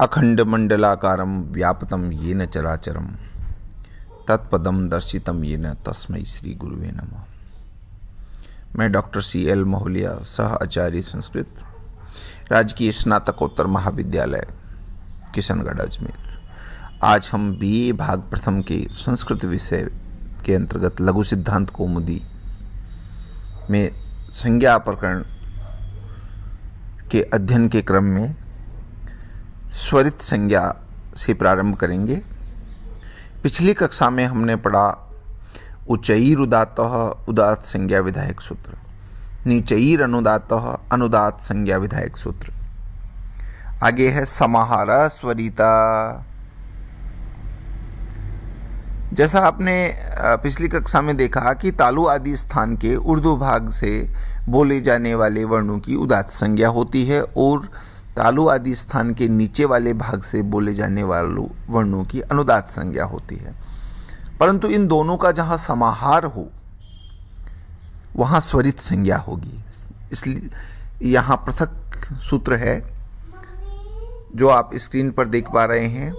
अखंडमंडलाकारं व्याप्तं येन चराचरं तत्पदं दर्शितं येन तस्मै श्री गुरुवे नमः। मैं डॉक्टर CL मोहलिया, सह आचार्य संस्कृत, राजकीय स्नातकोत्तर महाविद्यालय किशनगढ़ अजमेर। आज हम BA भाग प्रथम के संस्कृत विषय के अंतर्गत लघु सिद्धांत कौमुदी में संज्ञा प्रकरण के अध्ययन के क्रम में स्वरित संज्ञा से प्रारंभ करेंगे। पिछली कक्षा में हमने पढ़ा उच्चैर उदात्तः उदात्त संज्ञा विधायक सूत्र, नीचैर अनुदात्तः अनुदात्त संज्ञा विधायक सूत्र। आगे है समाहार स्वरिता। जैसा आपने पिछली कक्षा में देखा कि तालु आदि स्थान के उर्दू भाग से बोले जाने वाले वर्णों की उदात्त संज्ञा होती है और तालु आदि स्थान के नीचे वाले भाग से बोले जाने वाले वर्णों की अनुदात्त संज्ञा होती है। परंतु इन दोनों का जहाँ समाहार हो वहाँ स्वरित संज्ञा होगी। इसलिए यहाँ पृथक सूत्र है जो आप स्क्रीन पर देख पा रहे हैं।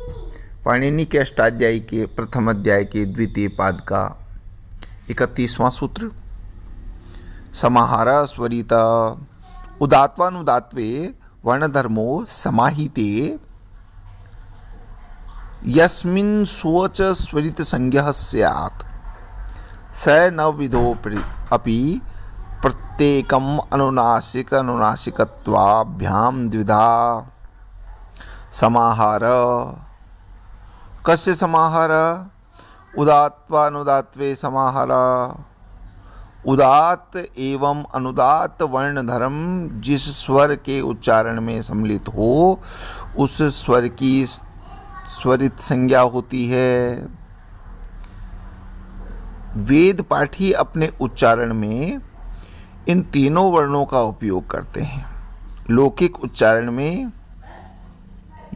पाणिनि के अष्टाध्यायी के प्रथम अध्याय के द्वितीय पाद का 31वां सूत्र। समाहार स्वरिता उदात्वानुदात्वे वर्णधर्मो समाहिते यस्मिन् स्वच स्वरित संज्ञः स्यात् स नवविधोऽपि प्रत्येकम् अनुनासिक अनुनासिकत्वाभ्यां द्विधा समाहार। कस्य समाहार? उदात्वानुदात्वे समाहार। उदात्त एवं अनुदात्त वर्ण धर्म जिस स्वर के उच्चारण में सम्मिलित हो उस स्वर की स्वरित संज्ञा होती है। वेद पाठी अपने उच्चारण में इन तीनों वर्णों का उपयोग करते हैं। लौकिक उच्चारण में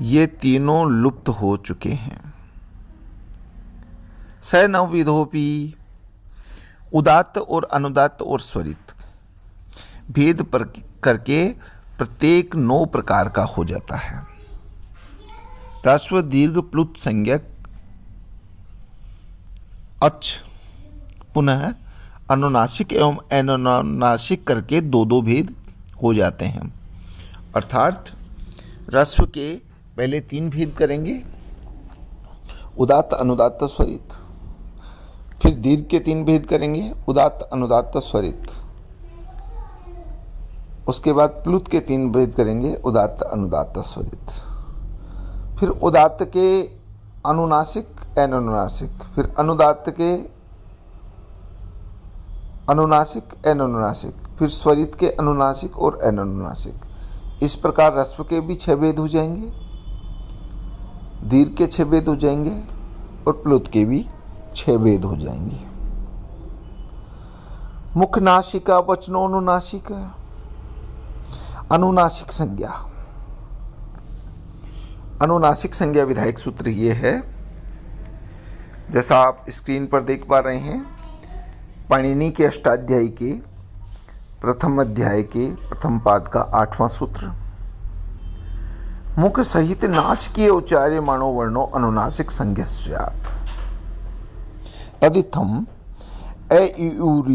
ये तीनों लुप्त हो चुके हैं। स नवविधोपि उदात्त और अनुदात्त और स्वरित भेद पर करके प्रत्येक 9 प्रकार का हो जाता है। ह्रस्व दीर्घ प्लुत संज्ञक अच पुनः अनुनासिक एवं अनुनासिक करके 2-2 भेद हो जाते हैं। अर्थात ह्रस्व के पहले 3 भेद करेंगे, उदात्त अनुदात्त स्वरित। फिर दीर्घ के 3 भेद करेंगे, उदात्त अनुदात्त स्वरित। उसके बाद प्लुत के 3 भेद करेंगे, उदात्त अनुदात्त स्वरित। फिर उदात्त के अनुनासिक अनुनासिक, फिर अनुदात्त के अनुनासिक अनुनासिक, फिर स्वरित के अनुनासिक और अनुनासिक। इस प्रकार ह्रस्व के भी 6 भेद हो जाएंगे, दीर्घ के 6 भेद हो जाएंगे और प्लुत के भी 6 भेद हो जाएंगे। मुख नासिका वचनोनुनासिका अनुनासिक संज्ञा। अनुनासिक संज्ञा विधायक सूत्र ये है, जैसा आप स्क्रीन पर देख पा रहे हैं। पाणिनि के अष्टाध्यायी के प्रथम अध्याय के प्रथम पाद का 8वां सूत्र। मुख सहित नासिकीय उच्चार्यमाणो वर्णो अनुनासिक संज्ञा स्यात् तदित्थम् अ इ उ ऋ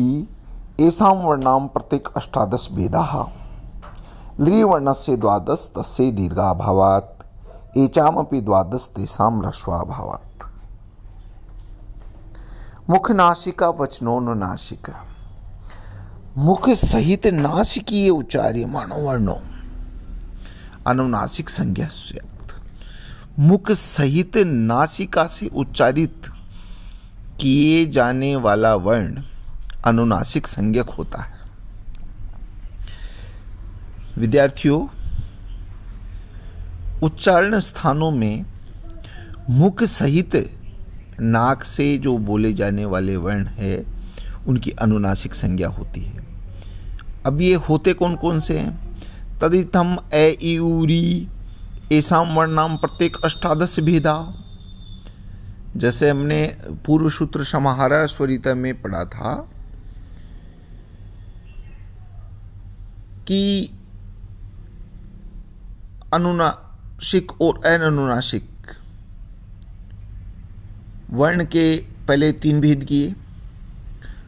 एषां वर्णां प्रत्येक 18 भेदाः लृ वर्णस्य 12 तस्य दीर्घाभावात् एचामपि 12 तेषां ह्रस्वाभावात्। मुख नासिका वचनोनुनासिका। मुख सहित नासिकीय उच्चार्यमाणो वर्णो अनुनासिक संज्ञा स्यात्। मुख सहित नासिका से उच्चारित किए जाने वाला वर्ण अनुनासिक संज्ञक होता है। विद्यार्थियों, उच्चारण स्थानों में मुख सहित नाक से जो बोले जाने वाले वर्ण है उनकी अनुनासिक संज्ञा होती है। अब ये होते कौन कौन से हैं? तदित्थम् अ इ उ ऋ एषां वर्णां प्रत्येक 18 भेदा। जैसे हमने पूर्व सूत्र समाहार स्वरिता में पढ़ा था कि अनुनासिक और अननुनासिक वर्ण के पहले 3 भेद किए,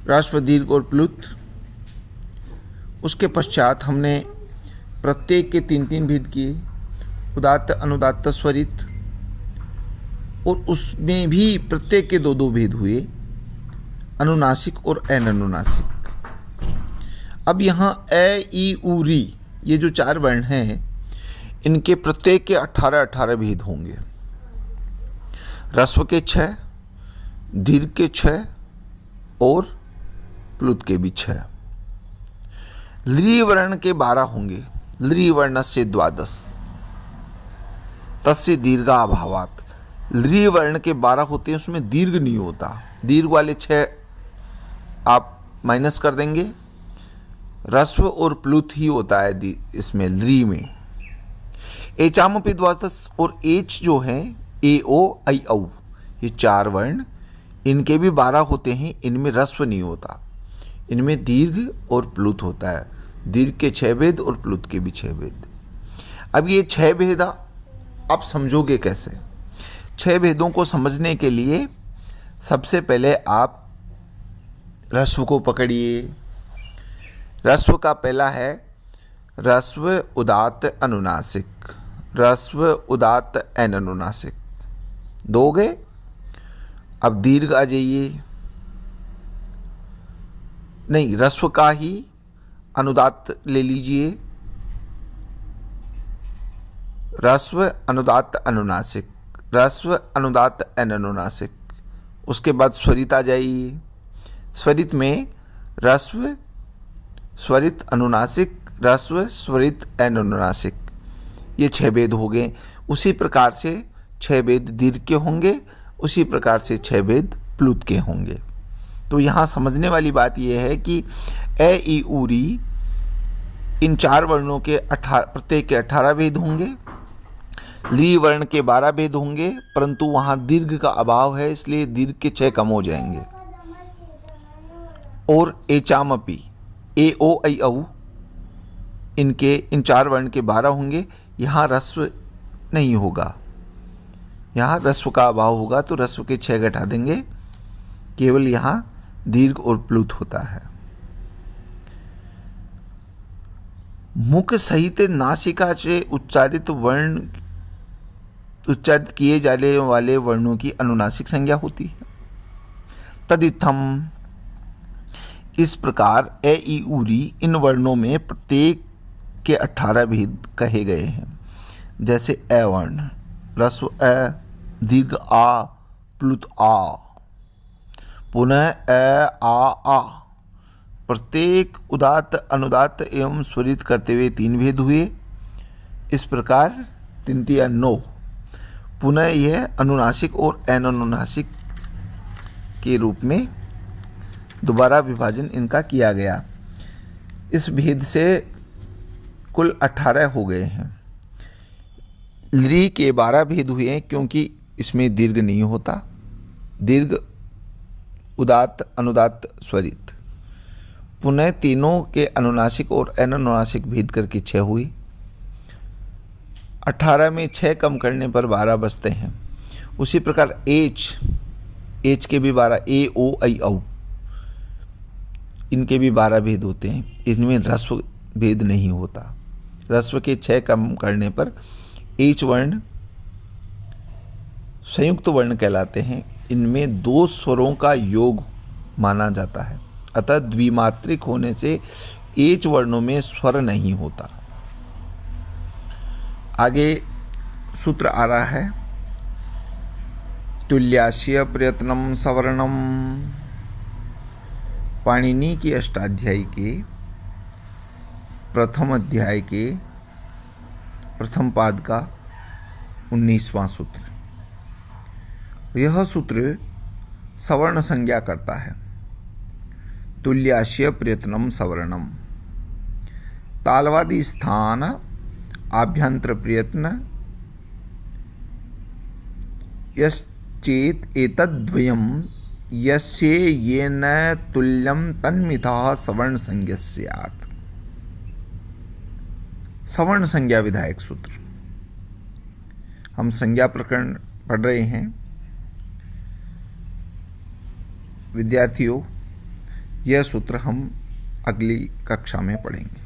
ह्रस्व, दीर्घ और प्लुत। उसके पश्चात हमने प्रत्येक के 3-3 भेद किए, उदात्त, अनुदात्त, स्वरित, और उसमें भी प्रत्येक के 2-2 भेद हुए, अनुनासिक और अननुनासिक। अब यहाँ ए, ई, उ, री, ये जो 4 वर्ण हैं, इनके प्रत्येक के 18-18 भेद होंगे। ह्रस्व के 6, दीर्घ के 6 और प्लुत के भी 6। ली वर्ण के 12 होंगे। ली वर्णस्य 12 तस्य दीर्घाभावात्। ली वर्ण के 12 होते हैं, उसमें दीर्घ नहीं होता। दीर्घ वाले 6 आप माइनस कर देंगे। ह्रस्व और प्लुत ही होता है इसमें, ली में। एचामपि द्वादश और एच जो है, ए, ओ, ऐ, औ, ये 4 वर्ण, इनके भी 12 होते हैं। इनमें ह्रस्व नहीं होता, इनमें दीर्घ और प्लुत होता है। दीर्घ के 6 भेद और प्लुत के भी 6 भेद। अब ये 6 भेद आप समझोगे कैसे? 6 भेदों को समझने के लिए सबसे पहले आप ह्रस्व को पकड़िए। ह्रस्व का पहला है ह्रस्व, उदात्त, अनुनासिक। ह्रस्व, उदात्त, अननुनासिक 2 हो गए। अब दीर्घ आ जाइए, नहीं, ह्रस्व का ही अनुदात्त ले लीजिए। ह्रस्व, अनुदात्त, अनुनासिक, ह्रस्व, अनुदात्त, अननुनासिक। उसके बाद स्वरित आ जाइए। स्वरित में ह्रस्व, स्वरित, अनुनासिक, ह्रस्व, स्वरित, अननुनासिक, ये 6 भेद हो गए। उसी प्रकार से 6 भेद दीर्घ के होंगे, उसी प्रकार से 6 भेद प्लुत के होंगे। तो यहाँ समझने वाली बात यह है कि ए, ई, उ, री, इन 4 वर्णों के प्रत्येक के 18 भेद होंगे। ली वर्ण के 12 भेद होंगे, परंतु वहाँ दीर्घ का अभाव है, इसलिए दीर्घ के 6 कम हो जाएंगे। और एचामपि, ए, ओ, ऐ, औ, इनके इन 4 वर्ण के 12 होंगे। यहाँ ह्रस्व नहीं होगा, यहाँ ह्रस्व का अभाव होगा, तो ह्रस्व के 6 घटा देंगे। केवल यहाँ दीर्घ और प्लुत होता है। मुख सहित नासिका से उच्चारित किए जाने वाले वर्णों की अनुनासिक संज्ञा होती है। तदित्थम, इस प्रकार ए, ई, उ, री, इन वर्णों में प्रत्येक के 18 भेद कहे गए हैं। जैसे ए वर्ण, ह्रस्व ए, दीर्घ आ, प्लुत आ, पुनः ए, आ। प्रत्येक उदात्त, अनुदात्त एवं स्वरित करते हुए 3 भेद हुए। इस प्रकार 3 या 9। पुनः यह अनुनासिक और अननुनासिक के रूप में दोबारा विभाजन इनका किया गया। इस भेद से कुल 18 हो गए हैं। ली के 12 भेद हुए हैं, क्योंकि इसमें दीर्घ नहीं होता। दीर्घ, उदात्त, अनुदात्त, स्वरित। पुनः तीनों के अनुनासिक और अननुनासिक भेद करके 6 हुई। 18 में 6 कम करने पर 12 बचते हैं। उसी प्रकार एच के भी 12, ए, ओ, ऐ, औ, इनके भी 12 भेद होते हैं। इनमें ह्रस्व भेद नहीं होता। ह्रस्व के 6 कम करने पर एच वर्ण संयुक्त वर्ण कहलाते हैं। इनमें 2 स्वरों का योग माना जाता है, अतः द्विमात्रिक होने से एच वर्णों में स्वर नहीं होता। आगे सूत्र आ रहा है, तुल्यास्य प्रयत्नम सवर्णम। पाणिनि की अष्टाध्यायी के प्रथम अध्याय के प्रथम पाद का 19वां सूत्र। यह सूत्र सवर्ण संज्ञा करता है। तुल्यास्य प्रयत्नम सवर्णम। तालवादी स्थान आभ्यंतर प्रयत्न यश्चेत एतद्वयम् यस्य येन तुल्यं तन्मितः सवर्ण संज्ञा स्यात्। सवर्ण संज्ञा विधायक सूत्र। हम संज्ञा प्रकरण पढ़ रहे हैं। विद्यार्थियों, यह सूत्र हम अगली कक्षा में पढ़ेंगे।